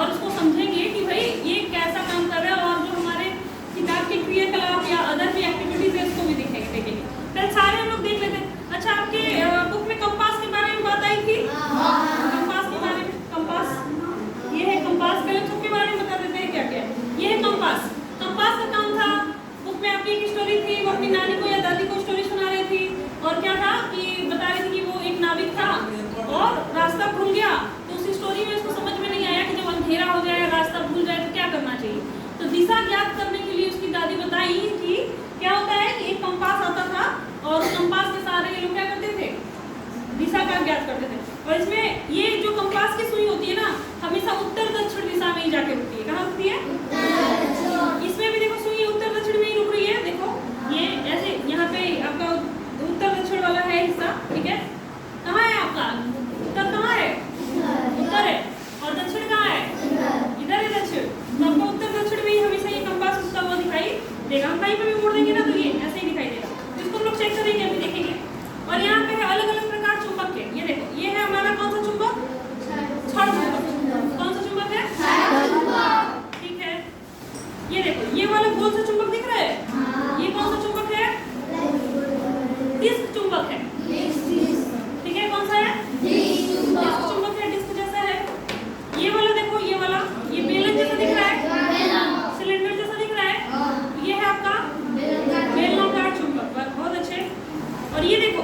और उसको समझेंगे कि भाई ये कैसा काम कर रहा है, और जो हमारे किताब के क्रियाकलाप या अदर भी एक्टिविटीज है उसको भी देखेंगे। फिर सारे हम लोग देख लेते हैं। अच्छा, आपके बुक में कंपास के बारे में बात आई थी? कंपास के बारे में, कंपास ये है कंपास। पहले सबके बारे में बता देते हैं क्या क्या है। ये है कंपास। कंपास का काम था, बुक में आपकी एक स्टोरी थी, वो अपनी नानी को या दादी को स्टोरी सुना रही थी, और क्या था कि बता रही थी कि वो एक नाविक था और रास्ता भूल गया। तो उस स्टोरी में उसको समझ में नहीं आया कि जब अंधेरा हो जाए, रास्ता भूल जाए तो क्या करना चाहिए। तो दिशा ज्ञात करने के लिए उसकी दादी बताई कि क्या होता है कि एक कंपास आता था और उस कंपास के सहारे ये लोग क्या करते थे, दिशा का ज्ञात करते थे। और इसमें ये जो कंपास की सुई होती है ना, हमेशा उत्तर दक्षिण दिशा में ही जाके रुकती है। कहाँ रुकती है? इसमें भी देखो सुई उत्तर दक्षिण में ही रुक रही है। देखो ये ऐसे यहाँ पे आपका उत्तर दक्षिण वाला है हिस्सा, ठीक है। कहाँ है आपका उत्तर? कहाँ है? उत्तर है। और दक्षिण कहाँ है? इधर है दक्षिण। तो आपको उत्तर दक्षिण में ही हमेशा ये कंपास उसका वो दिखाई देगा। हम कहीं पर भी मोड़ देंगे ना तो ये ऐसे ही दिखाई देगा। इसको हम लोग चेक करेंगे, अभी देखेंगे। और यहाँ पे है अलग अलग प्रकार चुंबक के। ये देखो, ये है हमारा कौन सा चुंबक? क्षण चुंबक। कौन सा चुंबक है? ठीक है। ये देखो, ये वाला गोल सा चुंबक दिख रहा है, ये कौन सा चुंबक है? डिस्क चुंबक है। ठीक है, कौन सा है? डिस्क चुंबक है, डिस्क जैसा है। ये वाला देखो, ये वाला ये बेलन जैसा दिख रहा है, सिलेंडर जैसा दिख रहा है, ये है आपका बेलनाकार चुंबक। बहुत अच्छे। और ये देखो,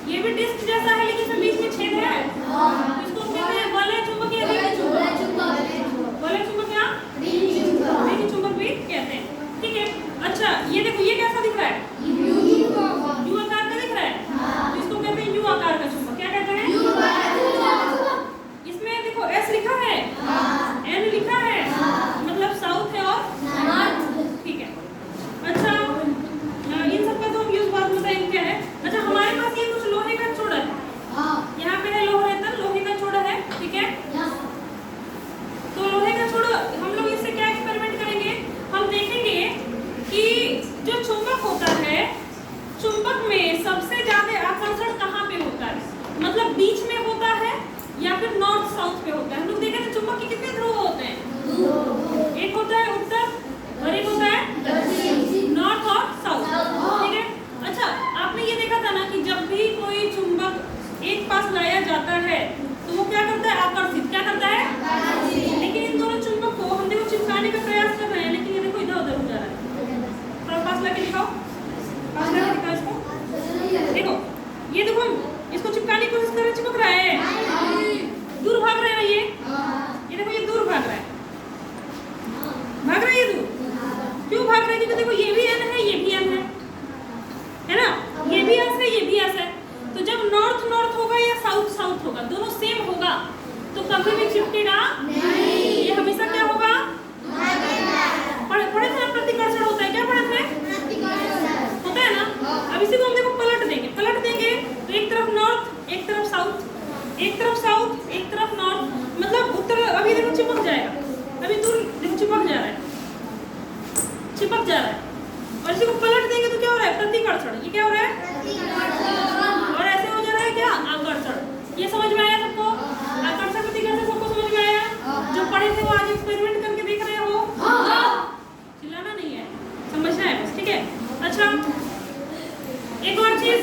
ये भी डिस्क जैसा है लेकिन इसमें बीच में छेद है, इसको कहते हैं वलय चुंबक या रीढ़ी चुंबक। वलय चुंबक या रीढ़ी चुंबक भी कहते हैं। ठीक है। अच्छा, ये देखो, ये कैसा दिख रहा है? यू आकार का दिख रहा है, इसको कहते हैं यू आकार का चुंबक। क्या कहते हैं? इसमें देखो एस लिखा है, एन लिखा है, मतलब साउथ है और नॉर्थ। ठीक है। अच्छा, इन सब का तो हम यूज बाद में बताएंगे क्या है। अच्छा, हमारे पास ये कुछ लोहे का छोड़ा है, यहाँ पे है लोहे का छोड़ा है, ठीक है। तो लोहे का छोड़ा हम लोग इससे क्या एक्सपेरिमेंट करेंगे, हम देखेंगे कि जो चुंबक होता है, चुंबक में सबसे ज्यादा आकर्षण कहाँ पे होता है, मतलब बीच में होता है या फिर नॉर्थ साउथ पे होता है। हम लोग देखें तो चुंबक के कितने ध्रुव होते हैं? एक होता है उत्तर और एक होता है नॉर्थ और साउथ। ठीक है। अच्छा, आपने ये देखा था ना कि जब भी कोई चुंबक एक पास लाया जाता है तो वो क्या करता है? आकर्षित। क्या करता है? लेकिन इन दोनों चुंबक को हम देखो चिपकाने का प्रयास कर रहे हैं, लेकिन ये देखो इधर उधर हो जा रहा है। थोड़ा पास लाके दिखाओ, पास लाके दिखाओ इसको। देखो, ये देखो इसको चिपकाने की कोशिश कर रहे, चिपक रहा है, दूर भाग रहा है ना ये देखो, ये दूर भाग रहा है, भाग रहा है ये दूर। क्यों भाग रहा है? क्योंकि देखो ये भी एन है, ये भी एन है ना, ये भी एस है, ये भी एस है। तो जब नॉर्थ नॉर्थ होगा या साउथ साउथ होगा, दोनों सेम होगा तो कभी भी चिपकेगा नहीं। ये हमेशा क्या होगा? पढ़े थे ना, प्रतिकर्षण होता है। क्या पढ़े थे? होता है ना। अब इसी को हम देखो पलट देंगे तो एक तरफ नॉर्थ, एक तरफ साउथ, एक तरफ साउथ, एक तरफ नॉर्थ, मतलब उत्तर। अभी देखो चिपक जाएगा, अभी दूर देखो चिपक जा रहा है, चिपक जा रहा है। और इसी को पलट देंगे तो क्या हो रहा है? प्रतिकर्षण। ये क्या हो रहा है? और ऐसे हो जा रहा है क्या? आकर्षण। ये समझ में आया सबको? आकर्षण प्रतिकर्षण सबको समझ में आया? जो पढ़े थे वो आज एक्सपेरिमेंट करके देख रहे हो? चिल्लाना नहीं है, समझना है बस। ठीक है। अच्छा, एक और चीज,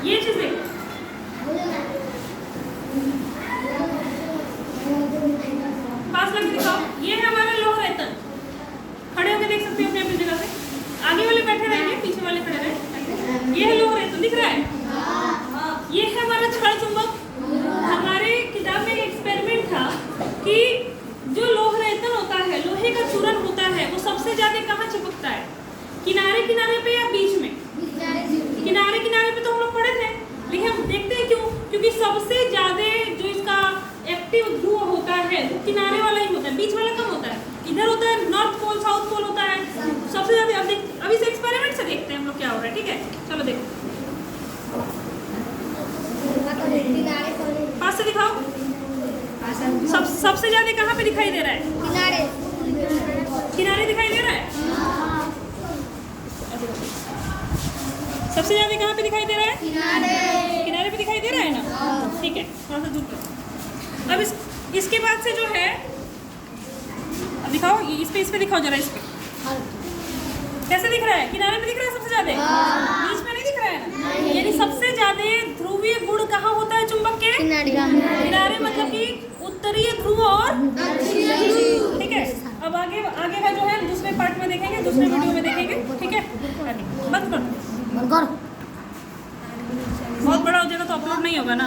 ये चीज देखो, पास लग दिखाओ। ये है हमारा लोह रेतन। खड़े होकर देख सकते हो अपनी अपनी जगह से, आगे वाले बैठे रहेंगे, पीछे वाले खड़े रहे। ये है लोह रेतन, दिख रहा है? ये है हमारा क्षण चुंबक। हमारे किताब में एक एक्सपेरिमेंट था कि जो लोह रेतन होता है, लोहे का चूरन होता है, वो सबसे ज्यादा कहाँ चिपकता है? किनारे किनारे पे या बीच में? किनारे किनारे पे तो हम लोग पढ़े थे, लेकिन हम देखते हैं क्यों? क्योंकि सबसे ज्यादा जो इसका एक्टिव ध्रुव होता है वो किनारे वाला ही होता है, बीच वाला कम होता है। इधर होता है नॉर्थ पोल, साउथ पोल होता है सबसे ज्यादा। अब इस एक्सपेरिमेंट से देखते हैं हम लोग क्या हो रहा है। ठीक है, चलो देखो, पास से दिखाओ। सबसे ज्यादा कहाँ पे दिखाई दे रहा है? किनारे दिखाई दे रहा है। सबसे ज्यादा कहाँ पे दिखाई दे रहा है? किनारे पे दिखाई दे रहा है ना। ठीक ठीक है, थोड़ा सा दूर करो। अब इसके बाद से जो है, अब दिखाओ इस पे दिखाओ जरा, इस पे कैसे दिख रहा है? किनारे पे दिख रहा है सबसे ज्यादा, बीच में नहीं दिख रहा है। यानी सबसे ज्यादा ध्रुवीय गुण कहाँ होता है चुंबक के? किनारे, मतलब कि उत्तरीय ध्रुव और ठीक है। अब आगे का जो है दूसरे पार्ट में देखेंगे, दूसरे वीडियो में देखेंगे, ठीक है। बंद कर, बहुत बड़ा हो जाएगा तो अपलोड नहीं होगा ना।